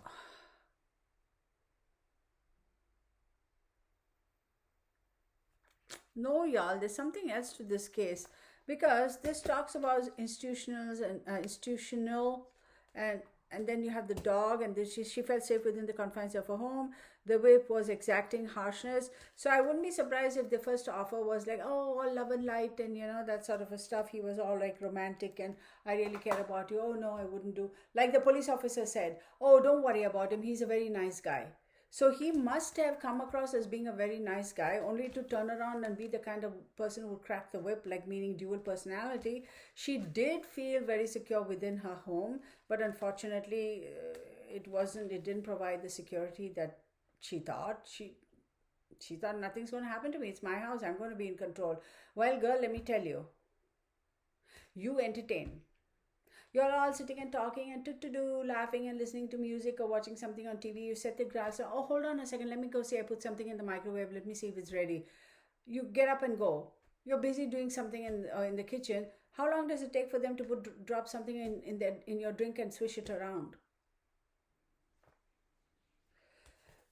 no, y'all, there's something else to this case, because this talks about institutionals and institutional, and then you have the dog, and she felt safe within the confines of her home. The whip was exacting harshness. So I wouldn't be surprised if the first offer was like, oh, all love and light and, that sort of a stuff. He was all like romantic and I really care about you. Oh, no, I wouldn't do. Like the police officer said, oh, don't worry about him. He's a very nice guy. So he must have come across as being a very nice guy, only to turn around and be the kind of person who would crack the whip, like meaning dual personality. She did feel very secure within her home, but unfortunately, it didn't provide the security that she thought. She thought nothing's going to happen to me. It's my house. I'm going to be in control. Well, girl, let me tell you, you entertain. You're all sitting and talking and do laughing and listening to music or watching something on TV. You set the glass. Oh, hold on a second. Let me go see. I put something in the microwave. Let me see if it's ready. You get up and go. You're busy doing something in the kitchen. How long does it take for them to drop something in your drink and swish it around?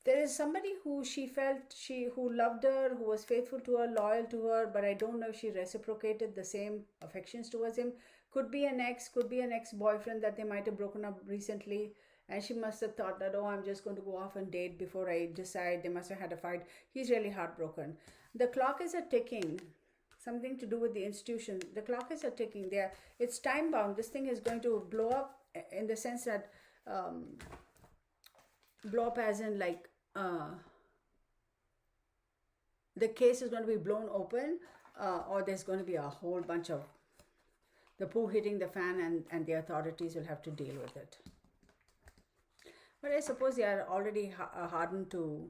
There is somebody who who loved her, who was faithful to her, loyal to her, but I don't know if she reciprocated the same affections towards him. Could be an ex-boyfriend that they might have broken up recently, and she must have thought that, oh, I'm just going to go off and date before I decide. They must have had a fight. He's really heartbroken. The clock is a ticking. Something to do with the institution. The clock is a ticking. It's time bound. This thing is going to blow up in the sense that blow up as in like the case is going to be blown open, or there's going to be a whole bunch of the poo hitting the fan, and the authorities will have to deal with it. But I suppose they are already hardened to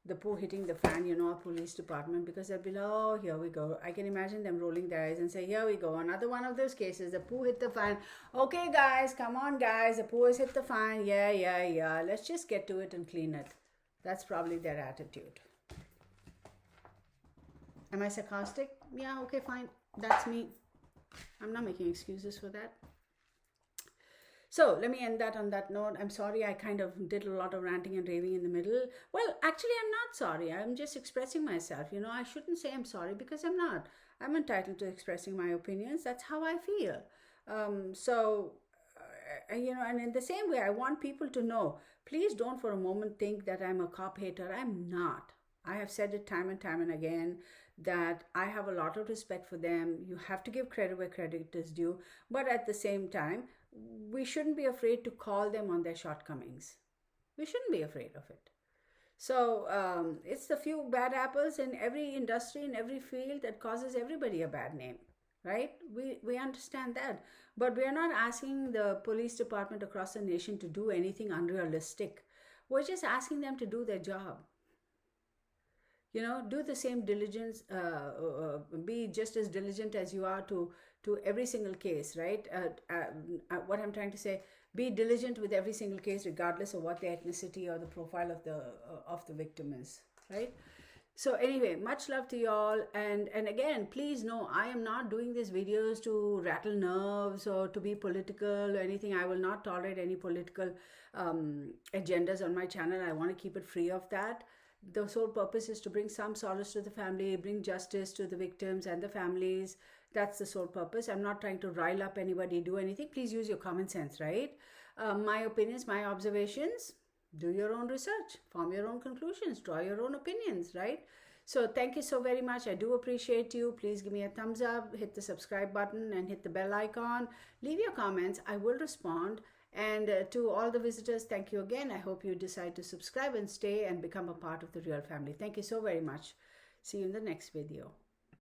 the poo hitting the fan, our police department, because they'll be like, oh, here we go. I can imagine them rolling their eyes and say, here we go, another one of those cases. The poo hit the fan. Okay, guys, come on, guys. The poo has hit the fan. Yeah. Let's just get to it and clean it. That's probably their attitude. Am I sarcastic? Yeah, okay, fine. That's me. I'm not making excuses for that. So let me end that on that note. I'm sorry I kind of did a lot of ranting and raving in the middle. Well, actually, I'm not sorry. I'm just expressing myself. I shouldn't say I'm sorry because I'm not. I'm entitled to expressing my opinions. That's how I feel. And in the same way, I want people to know, please don't for a moment think that I'm a cop hater. I'm not. I have said it time and time and again that I have a lot of respect for them. You have to give credit where credit is due. But at the same time, we shouldn't be afraid to call them on their shortcomings. We shouldn't be afraid of it. So it's the few bad apples in every industry, in every field that causes everybody a bad name, right? We understand that. But we are not asking the police department across the nation to do anything unrealistic. We're just asking them to do their job. Do the same diligence, be just as diligent as you are to every single case, right? What I'm trying to say, be diligent with every single case, regardless of what the ethnicity or the profile of the victim is, right? So anyway, much love to you all. And again, please know, I am not doing these videos to rattle nerves or to be political or anything. I will not tolerate any political agendas on my channel. I want to keep it free of that. The sole purpose is to bring some solace to the family, bring justice to the victims and the families. That's the sole purpose. I'm not trying to rile up anybody, do anything. Please use your common sense, right? My opinions, my observations, do your own research, form your own conclusions, draw your own opinions, right? So thank you so very much. I do appreciate you. Please give me a thumbs up, hit the subscribe button and hit the bell icon. Leave your comments. I will respond. And to all the visitors, thank you again. I hope you decide to subscribe and stay and become a part of the Real Family. Thank you so very much. See you in the next video.